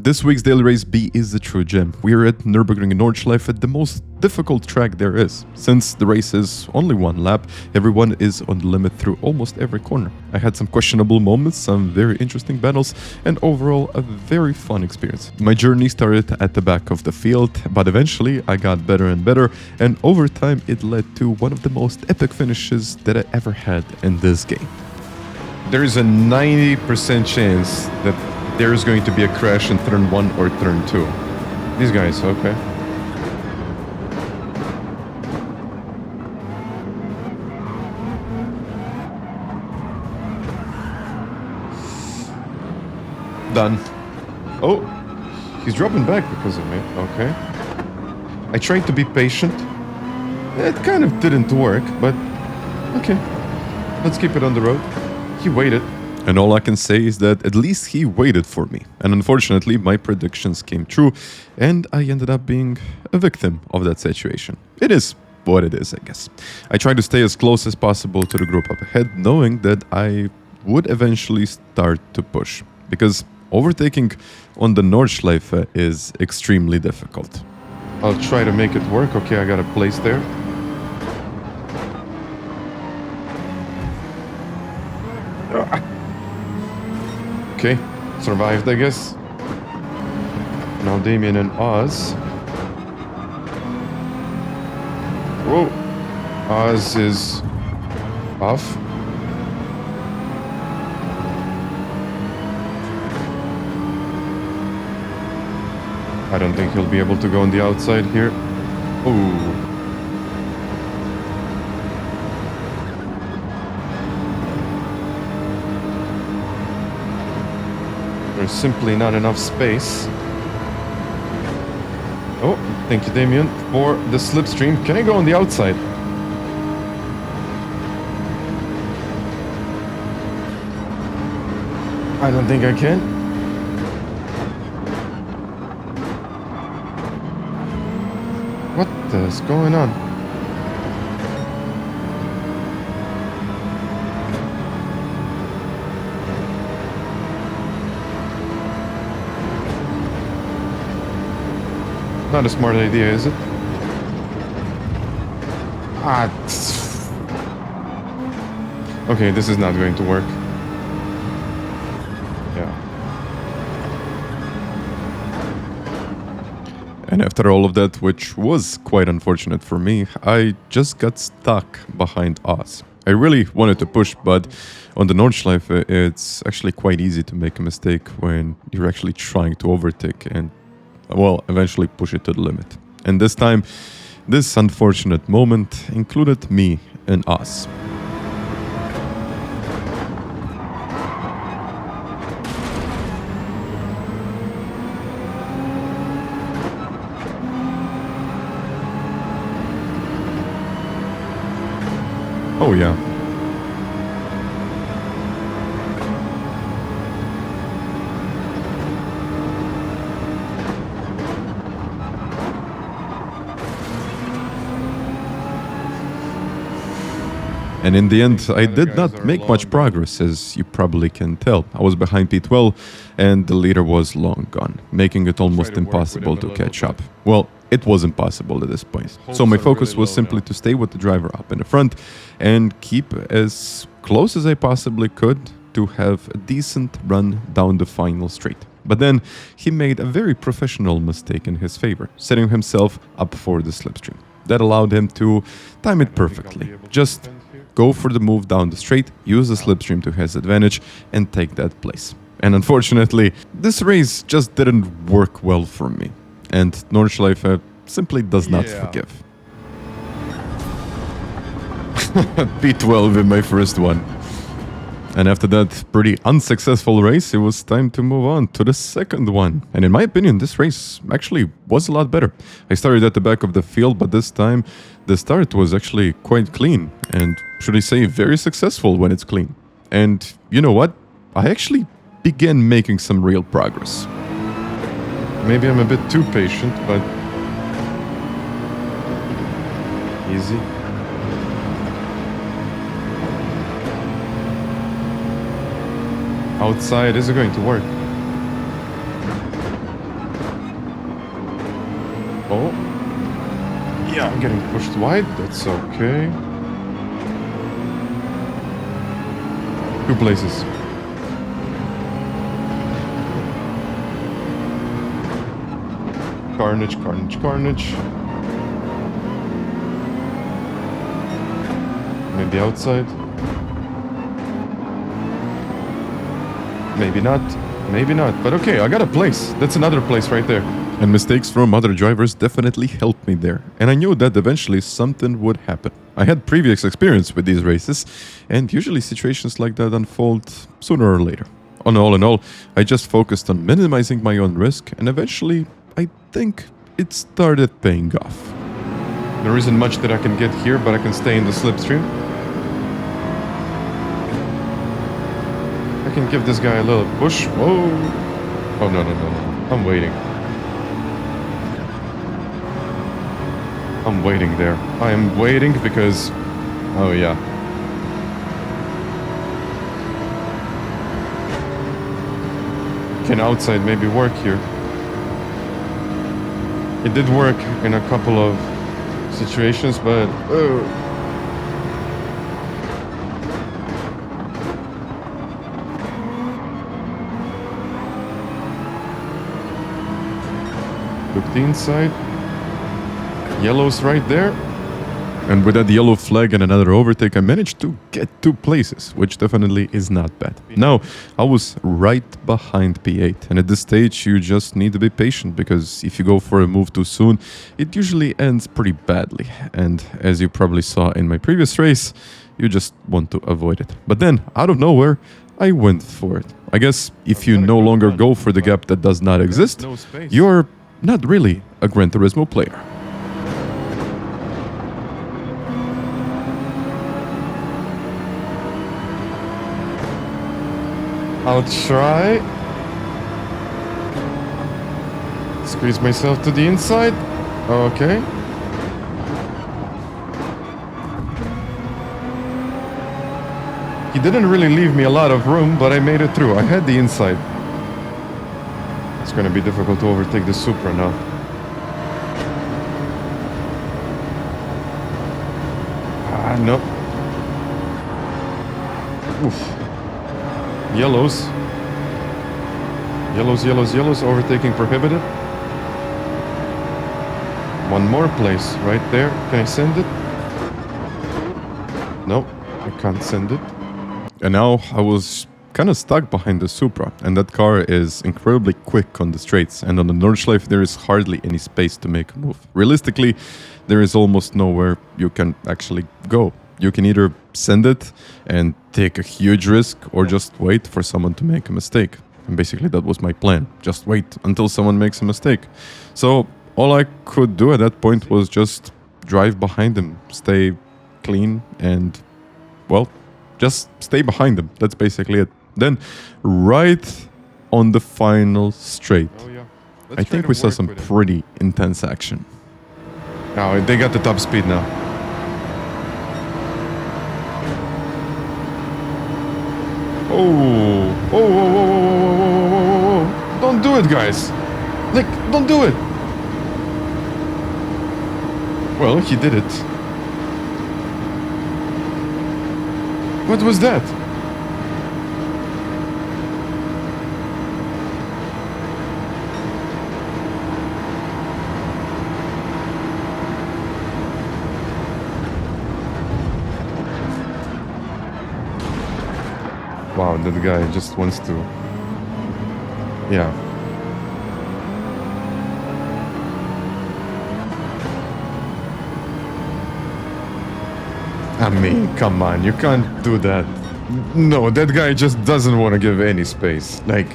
This week's daily race B is the true gem. We are at Nürburgring Nordschleife at the most difficult track there is. Since the race is only one lap, everyone is on the limit through almost every corner. I had some questionable moments, some very interesting battles, and overall a very fun experience. My journey started at the back of the field, but eventually I got better and better, and over time it led to one of the most epic finishes that I ever had in this game. There is a 90% chance that there is going to be a crash in turn 1 or turn 2. These guys, okay. Done. Oh, he's dropping back because of me. Okay. I tried to be patient. It kind of didn't work, but okay. Let's keep it on the road. He waited. And all I can say is that at least he waited for me. And unfortunately, my predictions came true, and I ended up being a victim of that situation. It is what it is, I guess. I tried to stay as close as possible to the group up ahead, knowing that I would eventually start to push. Because overtaking on the Nordschleife is extremely difficult. I'll try to make it work. Okay, I got a place there. Okay, survived, I guess. Now Damien and Oz. Whoa, Oz is off. I don't think he'll be able to go on the outside here. Ooh. There's simply not enough space. Oh, thank you, Damien, for the slipstream. Can I go on the outside? I don't think I can. What is going on? Not a smart idea, is it? Okay, this is not going to work. Yeah. And after all of that, which was quite unfortunate for me, I just got stuck behind Oz. I really wanted to push, but on the Nordschleife, it's actually quite easy to make a mistake when you're actually trying to overtake and, well, eventually push it to the limit. And this time, this unfortunate moment included me and Oz. Oh yeah. And in the end, I did not make much progress, as you probably can tell. I was behind P12, and the leader was long gone, making it almost impossible to catch up. Well, it was impossible at this point. So my focus was simply to stay with the driver up in the front and keep as close as I possibly could to have a decent run down the final straight. But then he made a very professional mistake in his favor, setting himself up for the slipstream. That allowed him to time it perfectly. Just go for the move down the straight, use the slipstream to his advantage, and take that place. And unfortunately, this race just didn't work well for me. And Nordschleife simply does not forgive. P12 in my first one. And after that pretty unsuccessful race, it was time to move on to the second one. And in my opinion, this race actually was a lot better. I started at the back of the field, but this time the start was actually quite clean. And should I say, very successful when it's clean. And you know what? I actually began making some real progress. Maybe I'm a bit too patient, but easy. Outside, is it going to work? Oh. Yeah, I'm getting pushed wide. That's okay. 2 places. Carnage, carnage, carnage. Maybe outside. Maybe not. Maybe not. But okay, I got a place. That's another place right there. And mistakes from other drivers definitely helped me there. And I knew that eventually something would happen. I had previous experience with these races, and usually situations like that unfold sooner or later. All in all, I just focused on minimizing my own risk, and eventually, I think it started paying off. There isn't much that I can get here, but I can stay in the slipstream. I can give this guy a little push. Whoa! Oh, no. I'm waiting. I'm waiting there. I am waiting because... Oh, yeah. Can outside maybe work here? It did work in a couple of situations, but... Look the inside. Yellow's right there. And with that yellow flag and another overtake, I managed to get 2 places, which definitely is not bad. Now, I was right behind P8, and at this stage, you just need to be patient, because if you go for a move too soon, it usually ends pretty badly. And as you probably saw in my previous race, you just want to avoid it. But then, out of nowhere, I went for it. I guess if you no longer go for the gap that does not exist, you're not really a Gran Turismo player. I'll try. Squeeze myself to the inside. Okay. He didn't really leave me a lot of room, but I made it through. I had the inside. It's going to be difficult to overtake the Supra now. No. Oof. Yellows. Yellows. Overtaking prohibited. One more place right there. Can I send it? No, I can't send it. And now I was kind of stuck behind the Supra, and that car is incredibly quick on the straights, and on the Nordschleife there is hardly any space to make a move. Realistically, there is almost nowhere you can actually go. You can either send it and take a huge risk, or just wait for someone to make a mistake. And basically that was my plan. Just wait until someone makes a mistake. So all I could do at that point was just drive behind him, stay clean, and, well, just stay behind him. That's basically it. Then, right on the final straight, I think we saw some pretty intense action. Now, they got the top speed now. Oh, don't do it, guys. Like, don't do it. Well, he did it. What was that? Wow, that guy just wants to... Yeah. I mean, come on, you can't do that. No, that guy just doesn't want to give any space. Like,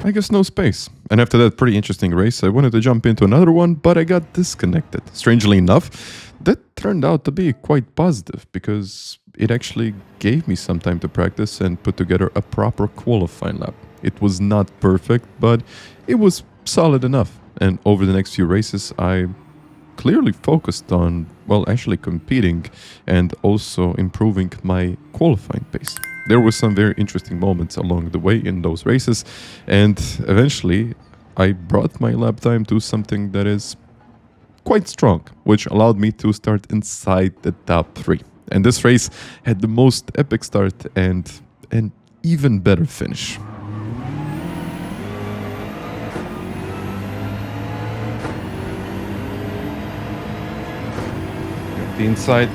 I guess no space. And after that pretty interesting race, I wanted to jump into another one, but I got disconnected. Strangely enough, that turned out to be quite positive, because it actually gave me some time to practice and put together a proper qualifying lap. It was not perfect, but it was solid enough. And over the next few races, I clearly focused on, well, actually competing and also improving my qualifying pace. There were some very interesting moments along the way in those races, and eventually I brought my lap time to something that is quite strong, which allowed me to start inside the top 3. And this race had the most epic start and an even better finish. The inside.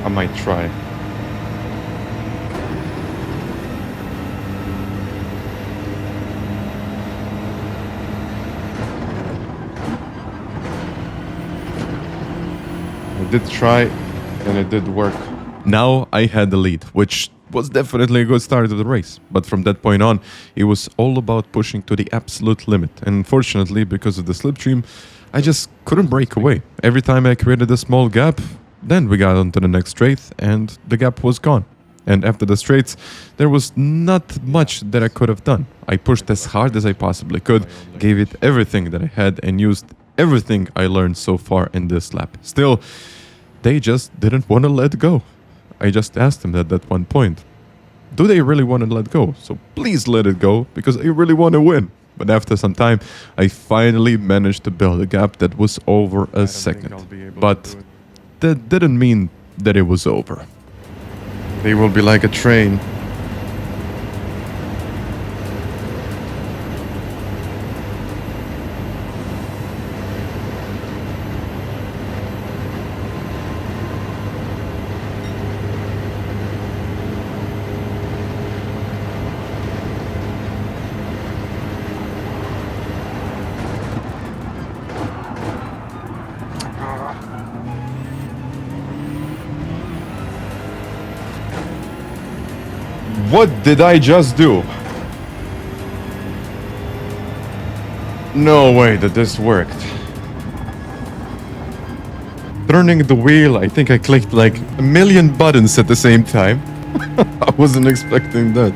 I might try. I did try and it did work. Now I had the lead, which was definitely a good start of the race. But from that point on, it was all about pushing to the absolute limit. And unfortunately, because of the slipstream, I just couldn't break away. Every time I created a small gap, then we got onto the next straight and the gap was gone. And after the straights, there was not much that I could have done. I pushed as hard as I possibly could, gave it everything that I had and used everything I learned so far in this lap. Still, they just didn't want to let go. I just asked them at that one point, do they really want to let go? So please let it go, because I really want to win. But after some time, I finally managed to build a gap that was over a second. But that didn't mean that it was over. They will be like a train. What did I just do? No way that this worked. Turning the wheel, I think I clicked like a million buttons at the same time. I wasn't expecting that.